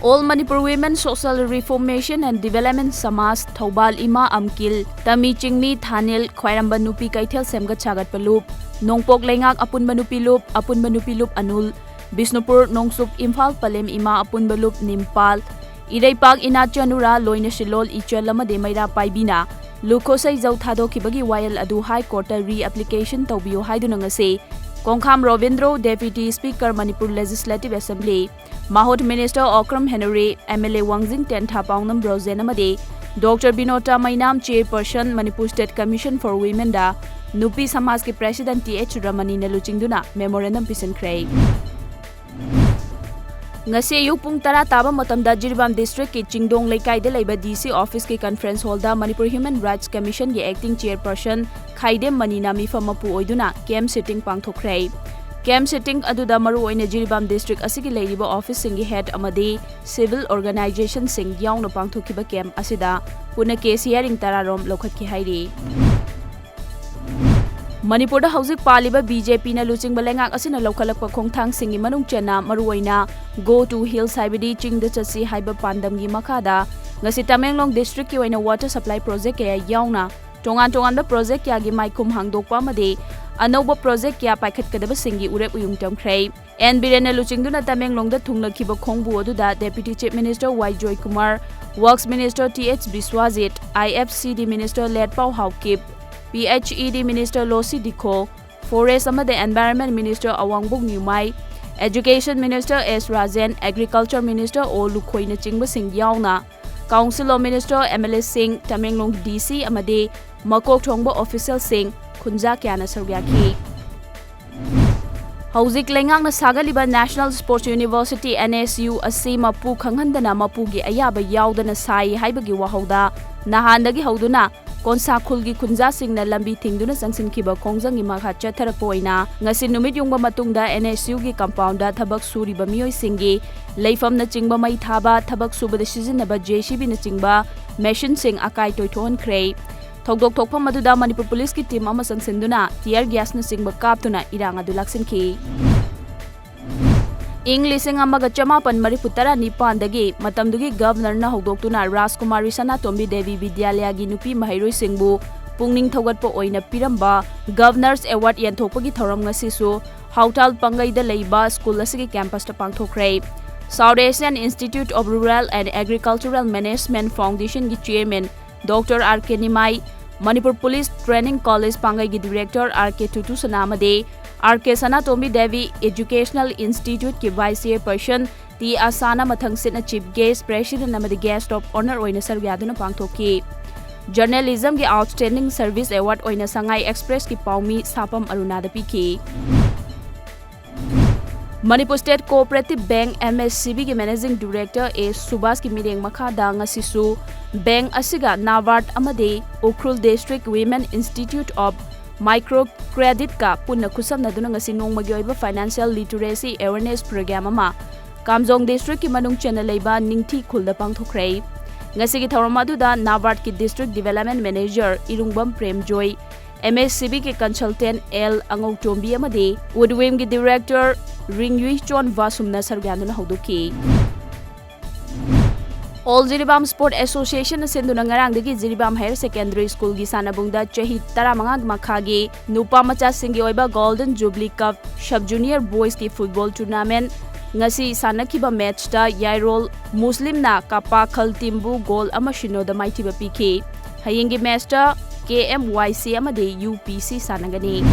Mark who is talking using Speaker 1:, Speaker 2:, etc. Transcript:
Speaker 1: All Manipur Women Social Reformation and Development Samas Thoubal Ima Amkil Tami Chingmi Thanil Khwairamba Nupi Kaithel Semgat Chagat Palup Nongpok Lengak Apun Manupi Lup Anul Bisnupur Nongsup Imphal Palem Ima Apun Balup Nimpal Iraipak Ina Chanura Loina Shilol Ichalama de Maira Paibina Lukosai Zau Thadokibagi Wayal Adu High Court re-application Taubiyo Haidunangase Kongkham Rovindro Deputy Speaker Manipur Legislative Assembly Mahot Minister Okram Henry MLA Wangjing Tentha Paungnam Brozen Amade Dr. Binota Mainam Chairperson Manipur State Commission for Women da Nupi Samas ki President TH Ramani na luchingduna memorandum pisankhre Ngase yu pung tara taba matamda Jiribam District ki Chingdong Laikai de laiba DC Office ki Conference Hall da Manipur Human Rights Commission ki Acting Chairperson Khaidem Manina Mifamapu oiduna camp sitting pangthokre Camp sitting aduda maru oina Jiribam District asigi leiriba office singi head amadi civil organization sing yauna pangthokiba camp asida puna case hearing tararom lokhatki hairi Manipur da hauzik paliba BJP na luchingba lengak asina lokhalakpa khongthang singi manung chena maruoina go to hills haibidi chingda chasi haiba pandamgi makada ngasi Tamenglong district ki oina water supply project ya yauna tongan da project ya gi maikum hangdokpa amade anauba project ya paikhat kadaba singi urep uyung tamkhrai en birena luchingduna Tamenglong da thunglakhiba khongbu aduda Deputy Chief Minister Y Joy Kumar Works Minister TH Biswajit IFCD Minister Letpau Haukip PHED Minister Losi Dikho, Forest Amade Environment Minister Awangbuk Nyumai, Education Minister S. Rajan, Agriculture Minister O Lukhoina Chingba Singh Yauna, Council Minister MLA Singh, Tamenglong DC Amade, Makok Thongba Official Singh, Khunja Kyana Sargyaki. Hauzik Lengang na Sagaliba National Sports University NSU asi mapu khanghandana mapugi ayaba yaudana sai haibagi wahauda nahandagi hauduna Konsa Khulgi Khunja Singna Lambi Thingduna Sangsinkiba Khongjang Imakha Chatharakpoina ngasi numit yungba matungda NSU gi compound da thabak suriba mioi singi leifam na chingba mai thaba thabak subada sizinaba JCB na chingba machine sing akai toithon khrei thogdok thokpham maduda Manipur Police ki team ama sangsinduna tear gas na singba kaptuna irang adu laksinki Lising amaga chamapan mariputara nipan dagi matamdugi governor na hogdoktuna Rajkumari Sanatombi Devi Vidyalaya gi nupi mahairoi singbu pungning thogatpo oina piramba Governors Award yanthokpagi thoram ngasisu Hautal Pangai da leiba school asigi campus ta pangthokre South Asian Institute of Rural and Agricultural Management Foundation gi chairman Dr. R.K. Nimai Manipur Police Training College Pangai gi director R.K. Tutu Sanamade R.K. Sanatombi Devi Educational Institute ki Vice Chairperson T. Asana Mathang Sitna Chief Guest President Namadi Guest of Honor Oina Sargyaduna Pangthoki Journalism ki Outstanding Service Award Oina Sangai Express ki Paumi Sapam Arunada Piki Manipur State Cooperative Bank MSCB ki Managing Director A. Subas ki Mireng Makhada ngasisu Bank asiga Navart amade Ukhrul District Women Institute of Microcredit ka punna khusamna duna ngasi nongmagi oiba financial literacy awareness program ama Kamjong district ki manung chena leiba ningthi khulda pangthokhrei ngasi ki thawram aduda Navart ki district development manager Irungbam Prem Joy MSCB ki consultant L Angau Tombi amade Woodwim ki director Ringyui Chon Vasumna sargyanduna haudoki All Jiribam Sport Association senduna ngarangdagi Jiribam Higher Secondary School gi sanabungda chahi 15 makhagi nupa macha singi oiba Golden Jubilee Cup Sub Junior Boys ki football tournament ngasi sanakiba match ta Yairol Muslim na Kapa Khal Timbu goal ama shino da maithiba piki hayingi match ta KMYC amade UPC sanagani